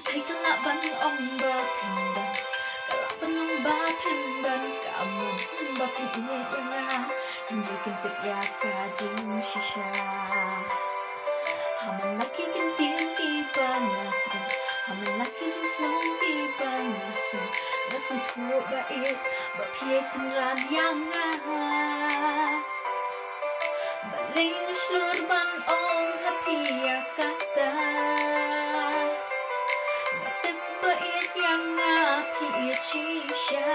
thấy các lạ bắn ông ba phim đàn các lạ bắn ông ba phim đàn cả một ba phim ini yang Henry kentip ya kajing shisha Haman laki kentin tiba nakran Haman laki jing snow tiba nasun Nasun tuh bait ba piesin ran yang Baling slur ban ong happy ya kata Bait yang api cisha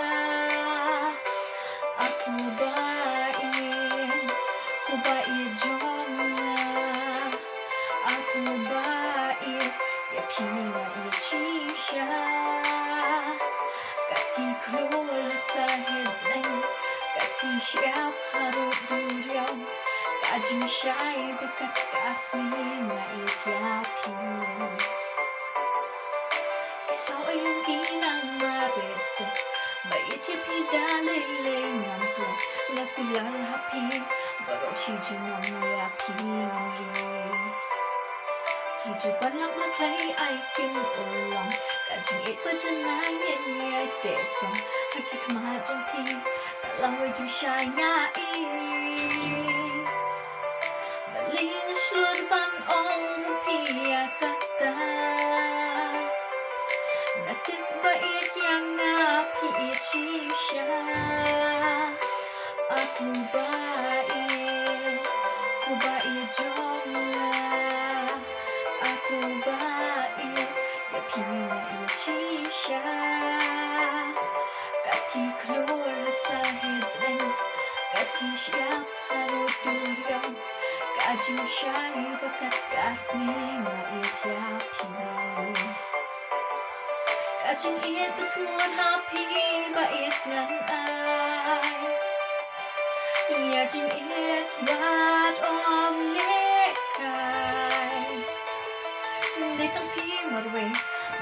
Aku bait jonga Aku bait ya pina cisha Kaki keluar sahid neng Kaki siap harut duriau Kajing syai bekat kasih ngait ya pina Sao ayong ginang maresto Bait ya pidaling ngampla Ngakular hapi Baro si junong ya pingan rin Hidupan lak lay ay kinulang Kajing it pajanayan yay tesong Hakik mahajong pi Kalaway jing syay ngai Baling aslur ban ong hapi ya kata Natip bait yang api cisha Aku bait jonga Aku bait ya pina cisha Kaki keluar sahid neng Kaki siap harut duriau Kajing syai bakat kasih ngait ya pina Kajing iet besungun hapi bait ngan ai Ya jing iet wat om lekai Để tâm phi marway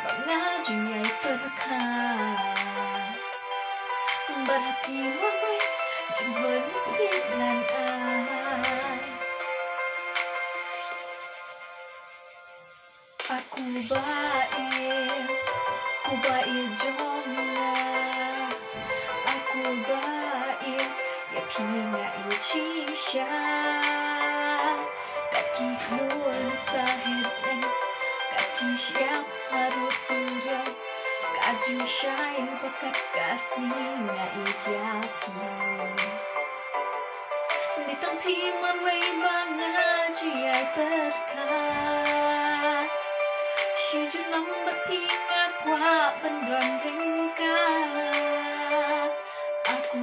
Bang ngaju yai perkai Berhapi marway Jing hoi maksik ngan ai Aku bait jonga Aku bait ya pina cisha Kaki keluar sahid neng Kaki siap harut duriau Kajing syai bakat kasih ngait ya pina Ditampi marway bang ngaju yai berkat Si junong berpingat wak bendon ringkat Aku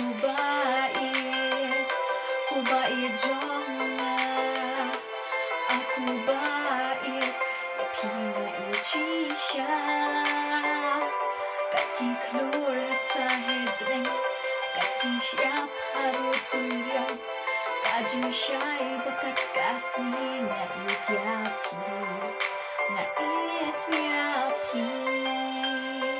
bait jonga Aku bait ya pina cisha Kaki keluar sahid neng Kaki siap harut duriau Kajing syai bakat kasih ngait ya pina Ngait ya pina